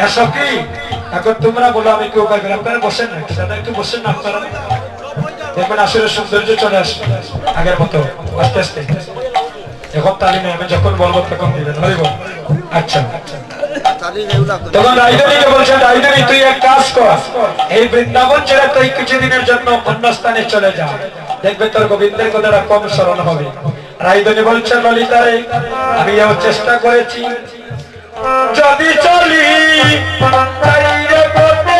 এসব কি এখন তোমরা বলো আমি কেউ পাইবেন আপনারা বসেন না দাদা একটু বসেন না আপনারা দেখবেন আসলে সৌন্দর্য চলে আসবে আগের মতো আস্তে আস্তে এখন তালি নেই আমি যখন বলবো তখন দিবেন হরিব আচ্ছা তখন রাইডারিকে বলছেন রাইডারি তুই এক কাজ কর এই বৃন্দাবন ছেড়ে তুই কিছুদিনের জন্য অন্য স্থানে চলে যা দেখবে তোর গোবিন্দের কথাটা কম স্মরণ হবে রাইডারি বলছেন ললিতারে আমি এও চেষ্টা করেছি যদি চলি চাইরে পথে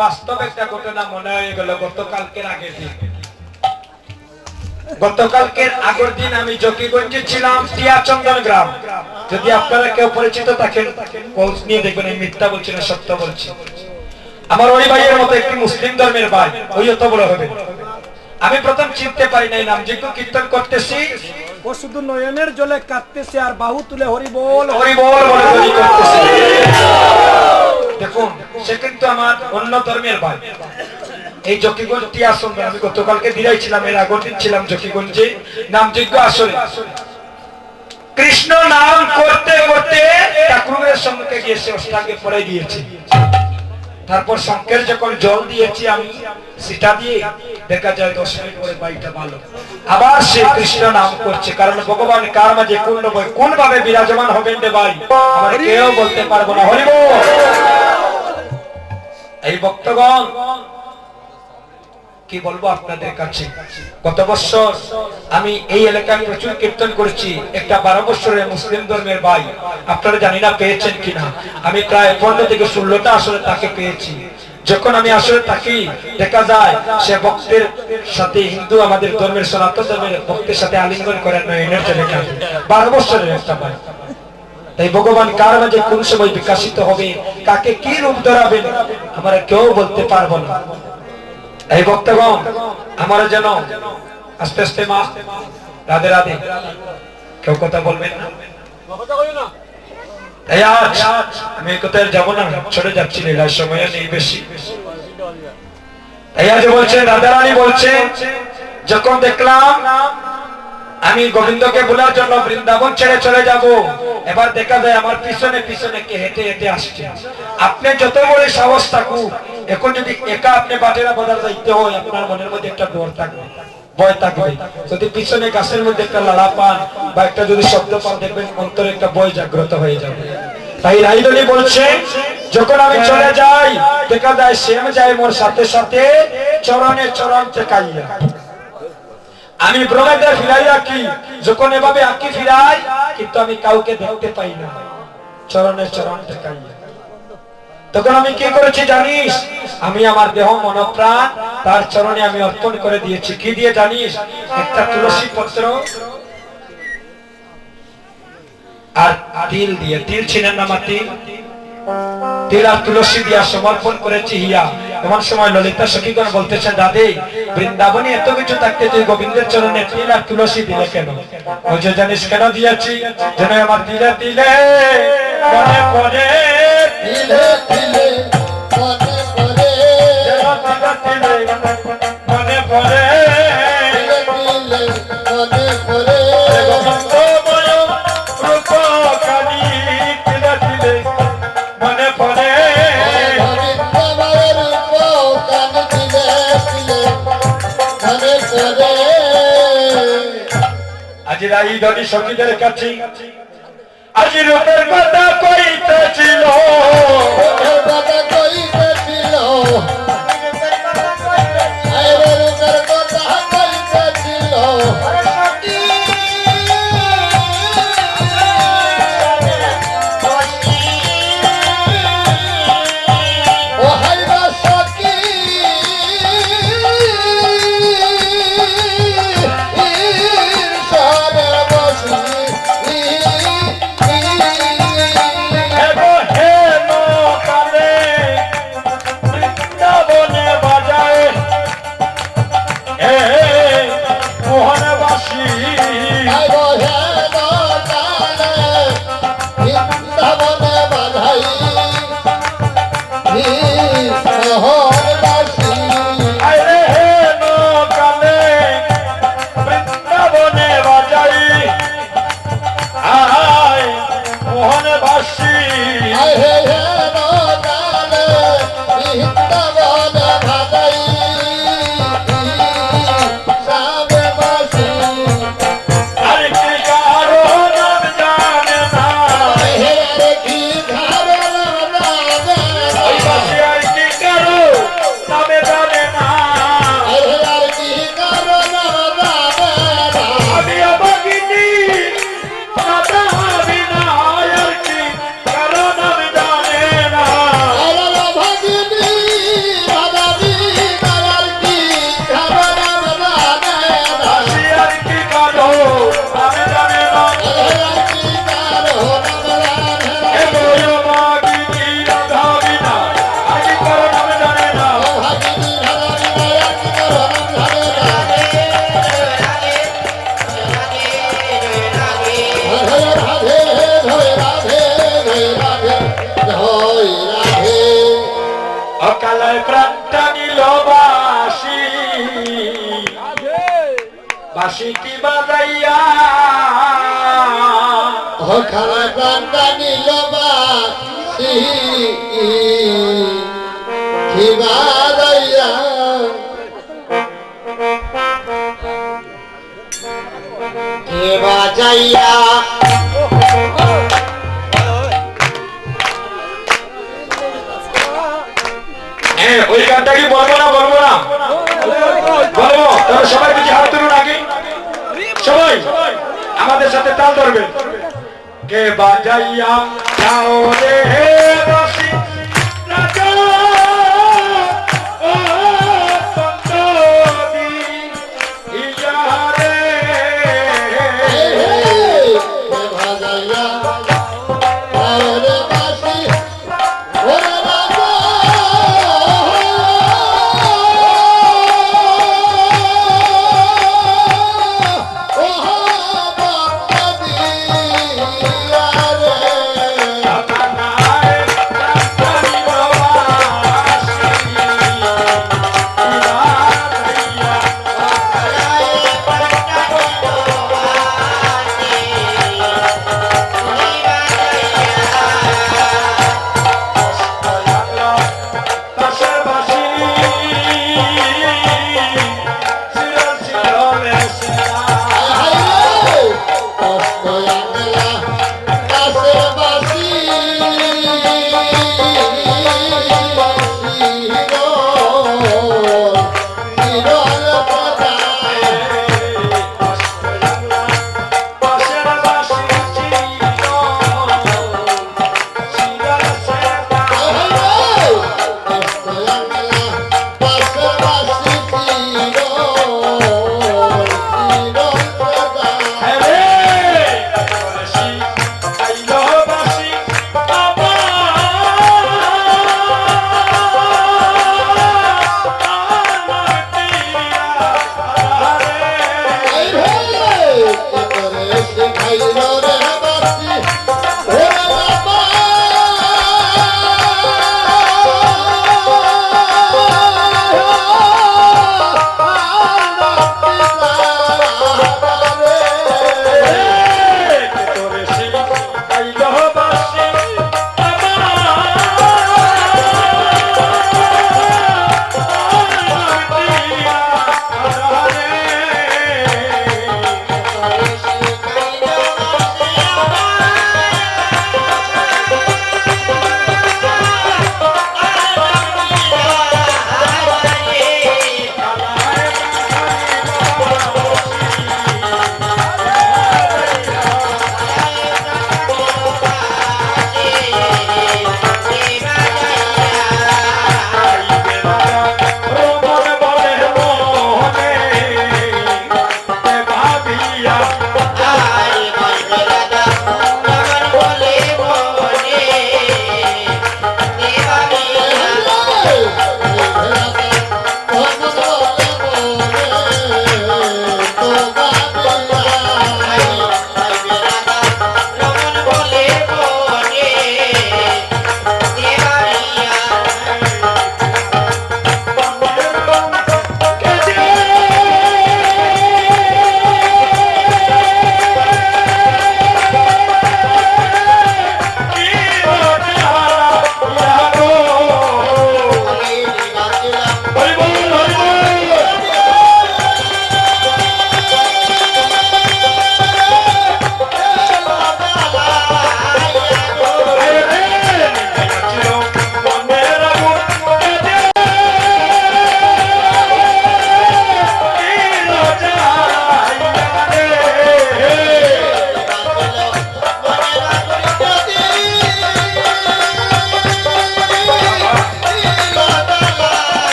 বাস্তব একটা ঘটনা মনে হয়ে গেল গতকালকের আগের দিন আমি জকিগঞ্জে ছিলাম টিয়াচন্দন গ্রাম যদি আপনারা কেউ পরিচিত থাকেন খোঁজ নিয়ে দেখবেন আমি মিথ্যা বলছি না সত্য বলছি আমার ওই ভাইয়ের মতো একটি মুসলিম ধর্মের ভাই ওই অত বড় হবে আমি প্রথম চিনতে পারি নাই নাম যজ্ঞ কীর্তন করতেছি ও শুধু নয়নের জলে কাঁদতেছে আর বাহু তুলে হরি বল বলে ধ্বনি করতেছে দেখুন সে কিন্তু আমার অন্য ধর্মের ভাই এই জকিগঞ্জ টিয়াচন্দন আমি গতকালকে দিরাই ছিলাম এর আগের দিন ছিলাম জকিগঞ্জে নাম যজ্ঞ আসরে কৃষ্ণ নাম করতে করতে ঠাকুরের সম্মুখে গিয়ে সে অষ্টাঙ্গে পড়ে গিয়েছে তারপর শঙ্কের যখন জল দিয়েছি আমি সেটা দিয়ে দেখা যায় 10 মিনিট পরে বাইটা ভালো আবার সে কৃষ্ণ নাম করছে কারণ ভগবান কার মাঝে কোন ভাবে বিরাজমান হবেন রে ভাই আমরা কেউ বলতে পারবো না হরি বল এই ভক্তগণ কি বলবো আপনাদের কাছে গত বছর আমি এই এলাকায় প্রচুর কীর্তন করেছি একটা 12 বছরের মুসলিম ধর্মের ভাই আপনারা জানি না পেয়েছেন কিনা আমি প্রায় 15 থেকে 16টা আসলে তাকে পেয়েছি যখন আমি আসলে তাকে দেখা যায় সে ভক্তের সাথে হিন্দু আমাদের ধর্মের সনাতন ধর্মের ভক্তের সাথে আলিঙ্গন করেন না এনার্জি লেখা 12 বছরের একটা ভাই তাই ভগবান কার মাঝে কোন সময় বিকশিত হবে কাকে কি রূপ ধরাবেন আমরা কেউ বলতে পারবো না এই ভক্তগণ আমার যেন আস্তে আস্তে মা রাধে রাধে কেউ কথা বলবেন না আমি কোথায় যাবো না চলে যাচ্ছি লীলার সময় নেই বেশি বলছেন রাধারানী বলছে যখন দেখলাম আমি গোবিন্দকে বলার জন্য বৃন্দাবন ছেড়ে চলে যাব এবার দেখা যায় আমার পিছনে পিছনে কে হেঁটে হেঁটে আসছে আপনি যত বড় সাহস থাকুক এখন যদি একা আপনি বাটেরা বাজার যাইতে হয় আপনার মনের মধ্যে একটা ডর থাকবে ভয় থাকবে যদি পিছনে গাছের মধ্যে একটা লাড়া পান বা একটা যদি শব্দ পান দেখবেন অন্তরে একটা ভয় জাগ্রত হয়ে যাবে তাই রাইডলি বলছে যখন আমি চলে যাই দেখা যায় শ্যাম যায় মোর সাথে সাথে চরণে চরণ টেকাইয়া আমি ব্রহ্মদের ফিরাই রাখি যখন এভাবে আঁকি ফিরাই কিন্তু আমি কাউকে দেখতে পাই না চরণে চরণ টেকাইয়া তখন আমি কি করেছি জানিস আমি আমার দেহ মন প্রাণ তার চরণে আমি অর্পণ করে দিয়েছি কি দিয়ে জানিস একটা তুলসী পত্র আর তিল দিয়ে তিল ছিলেন না মাটি তিল আর তুলসী দিয়া সমর্পণ করেছি হিয়া এমন সময় ললিতা সখীগণ বলতেছেন দাদে বৃন্দাবনে এত কিছু থাকতে তুই গোবিন্দের চরণে তিল আর তুলসী দিলে কেন ওই যে জানিস কেন দিয়েছি যেন আমার তিলে তিলে মনে পড়ে তিলে মনে পড়ে আজ রাই ধনী সখীদের কাছে আজ রূপের কথা কইতেছিল অকালায় প্রাণটা নিল বাসি বাসি কি বাজাইয়া অকালায় প্রাণটা নিল বাসি কি বাজাইয়া কে বাজাইয়া ওই গানটা কি বলবো না বলবো তবে সবাই কিছু হাত তুলুন আগে সবাই আমাদের সাথে তাল ধরবে কে বাজাইয়া যাও রে বাঁশি রাজা ও পন্তদি ইয়া রে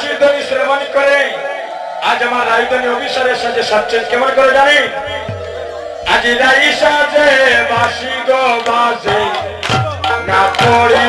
বাসি ধ্বনি শ্রবণ করে আজ আমার রাজধানী অফিসারের সাথে সাচ্ছেন কেমন করে জানি আজি রাই সাজে বাসি গো বাজে না পড়ি